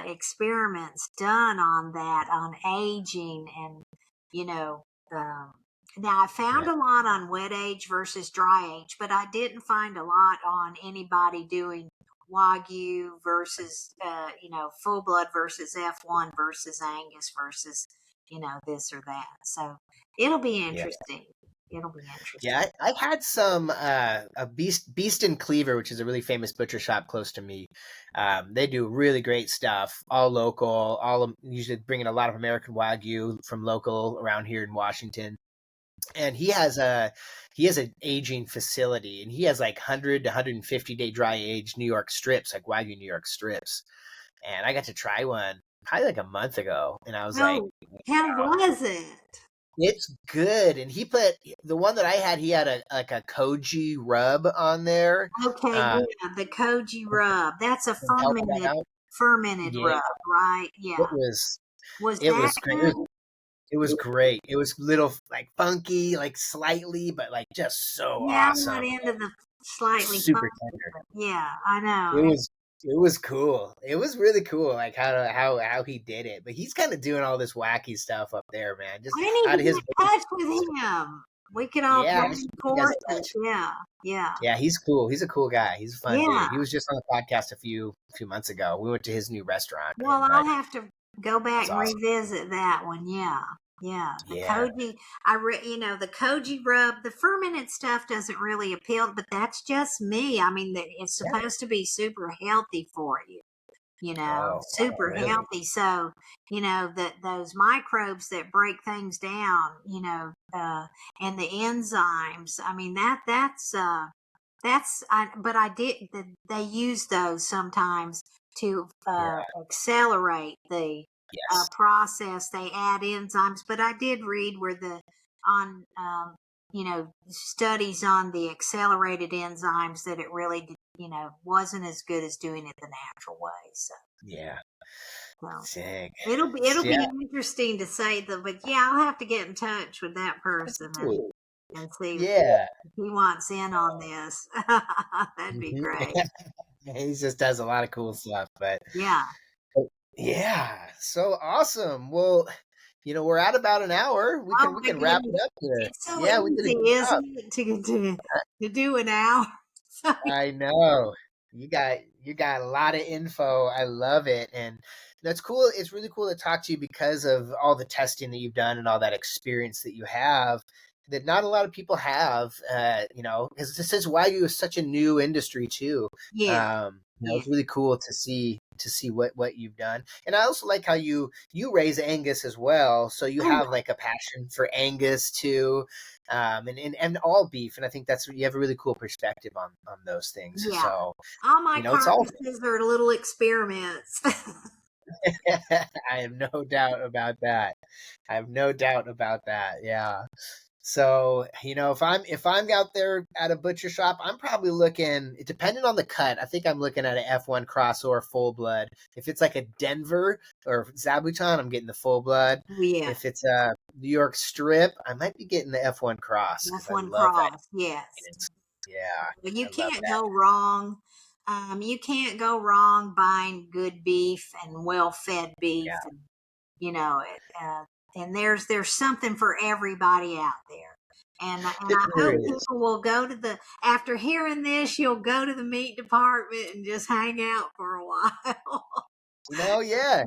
experiments done on that, on aging, and you know, um, now I found yeah, a lot on wet age versus dry age, but I didn't find a lot on anybody doing Wagyu versus, full blood versus F1 versus Angus versus, this or that. So it'll be yeah. interesting. It'll be interesting. Yeah, I had some a Beast and Cleaver, which is a really famous butcher shop close to me. They do really great stuff, all local, usually bringing a lot of American Wagyu from local around here in Washington. And he has an aging facility, and he has like 100 to 150 day dry age New York strips, like Wagyu New York strips. And I got to try one probably like a month ago, and I was like, Oh, how was it? it's good. And he put the one that I had, he had a koji rub on there. Okay, Uh yeah, the koji rub. That's a to help that out. fermented Yeah, rub, right? it Yeah. was Was it that was great. good? It was great. It was little like funky, like slightly, but like just so Yeah, I'm not awesome. into the slightly Super funky, tender. but yeah, I know. It was it was cool. It was really cool, like how he did it. But he's kind of doing all this wacky stuff up there, man. Just I need out to of get his in touch with him. We could all yeah. I should join put you guys in forces. touch. Yeah, yeah, Yeah, he's cool. He's a cool guy. He's a fun yeah. dude. He was just on the podcast a few months ago. We went to his new restaurant, Well, and I'll like have to go back it's and awesome. revisit that one. Yeah, yeah. The Yeah, koji, the koji rub, the fermented stuff doesn't really appeal, but that's just me. I mean, it's yeah. supposed to be super healthy for you. Oh, wow, Super really? healthy. So, that those microbes that break things down, and the enzymes. I mean, but I did, they use those sometimes to Yeah. accelerate the Yes. process. They add enzymes, but I did read where on, studies on the accelerated enzymes that it really, wasn't as good as doing it the natural way. Yeah. So Dang. it'll Yeah. be interesting to say but yeah, I'll have to get in touch with that person Cool. and see if Yeah. he wants in on this. That'd be Mhm. great. He just does a lot of cool stuff, but Yeah. yeah, so awesome. Well, we're at about an hour. We Oh can we my can wrap goodness. it up here. It's so Yeah, we did a easy, good job. isn't it, to do an hour? So, I know. You got a lot of info. I love it. And that's cool. It's really cool to talk to you because of all the testing that you've done and all that experience that you have that not a lot of people have, because since Wagyu is such a new industry too. yeah, yeah. It's really cool to see what you've done. And I also like how you raise Angus as well. So you Oh, have like a passion for Angus too, and all beef. And I think you have a really cool perspective on those things. yeah. So All my it's all. carcasses are little experiments. I have no doubt about that. I have no doubt about that. Yeah. So, if I'm out there at a butcher shop, I'm probably looking, depending on the cut, I think I'm looking at an F1 cross or full blood. If it's like a Denver or Zabuton, I'm getting the full blood. Yeah. If it's a New York strip, I might be getting the F1 cross because That's I one love that cross. Yes. experience. Yeah, Well, I you love can't that. go wrong. You can't go wrong buying good beef and well-fed beef, Yeah, and and there's something for everybody out there. And I there hope is. people will go to after hearing this, you'll go to the meat department and just hang out for a while. Yeah.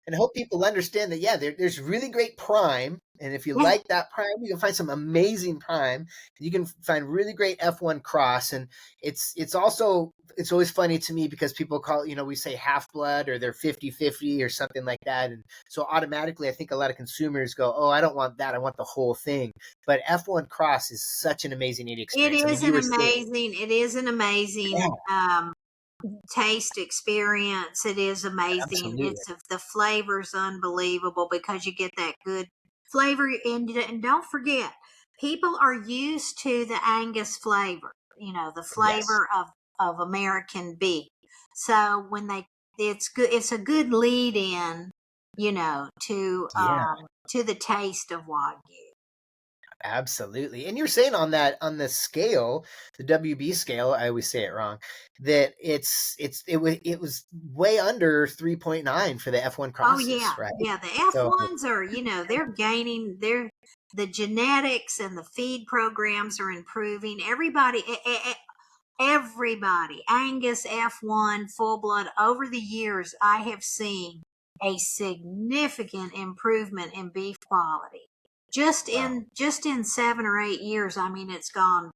and hope people understand that, yeah, there's really great prime. And if you Yeah, like that prime, you can find some amazing prime. You can find really great F1 cross. And it's also, it's always funny to me because people call, we say half blood or they're 50-50 or something like that. And so automatically, I think a lot of consumers go, oh, I don't want that. I want the whole thing. But F1 cross is such an amazing eating experience. I mean, you were saying, it is an yeah, amazing taste experience. It is amazing. absolutely. The flavor's unbelievable because you get that good flavor. And don't forget, people are used to the Angus flavor, the Yes. flavor of American beef. So when it's good, it's a good lead in, Yeah. to the taste of Wagyu. Absolutely. And you're saying on the scale, the WB scale, I always say it wrong, that it was way under 3.9 for the F1 Oh crosses, yeah, right? yeah. The So F1s are, they're gaining. The genetics and the feed programs are improving. Everybody, Angus F1 full blood. Over the years, I have seen a significant improvement in beef quality. wow. Just in 7 or 8 years, I mean, it's gone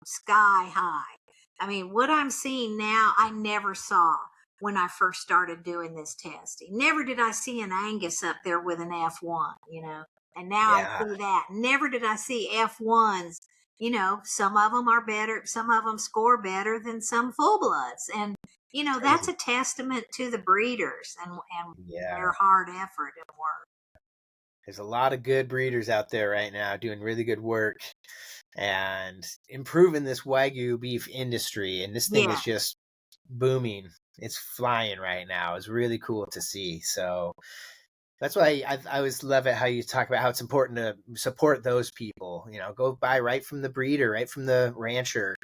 sky high. I mean, what I'm seeing now, I never saw when I first started doing this testing. Never did I see an Angus up there with an F1, and now I Yeah, see that. Never did I see F1s. Some of them are better, some of them score better than some full bloods. And, that's crazy. a testament to the breeders and Yeah. their hard effort and work. There's a lot of good breeders out there right now doing really good work and improving this Wagyu beef industry. And this thing Yeah, is just booming. It's flying right now. It's really cool to see. So that's why I always love it how you talk about how it's important to support those people. Go buy right from the breeder, right from the rancher.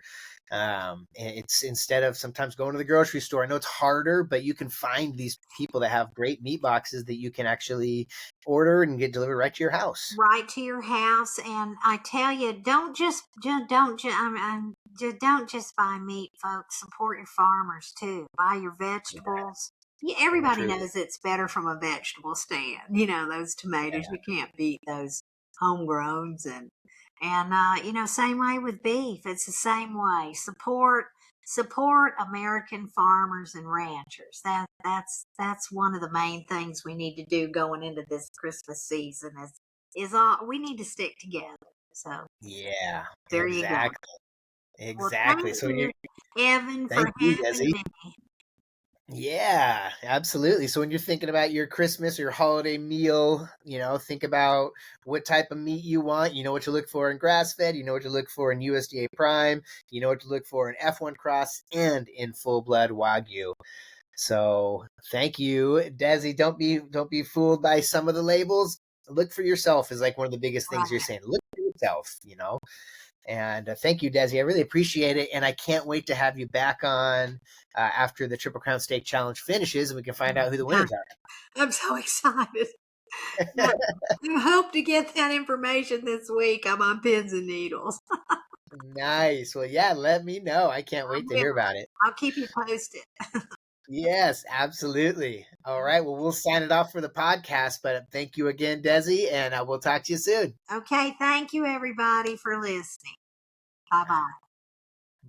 It's instead of sometimes going to the grocery store. I know it's harder, but you can find these people that have great meat boxes that you can actually order and get delivered right to your house. right to your house. And I tell you, don't just, just don't just buy meat, folks. Support your farmers too. Buy your Yeah, vegetables. Yeah, so everybody true. knows it's better from a vegetable stand. Those tomatoes, Yeah. you can't beat those homegrowns. And same way with beef. It's the same way. Support American farmers and ranchers. That's one of the main things we need to do going into this Christmas season is all we need to stick together. So Yeah, there you go. exactly. Well, Exactly. thank So you, Evan, for thank you, having Desi. me. Yeah, absolutely. So when you're thinking about your Christmas or your holiday meal, think about what type of meat you want. You know what to look for in grass fed. You know what to look for in USDA Prime. You know what to look for in F1 Cross and in full blood Wagyu. So thank you, Desi. Don't be fooled by some of the labels. Look for yourself is like one of the biggest things you're Right. saying. Look for yourself. And thank you, Desi. I really appreciate it. And I can't wait to have you back on after the Triple Crown Steak Challenge finishes and we can find out who the winners I'm so excited. are. I hope to get that information this week. I'm on pins and needles. Nice. Well, yeah, let me know. I can't I wait to will. hear about it. I'll keep you posted. Yes, absolutely. All right. Well, we'll sign it off for the podcast. But thank you again, Desi, and we'll talk to you soon. Okay, thank you everybody for listening. Bye bye.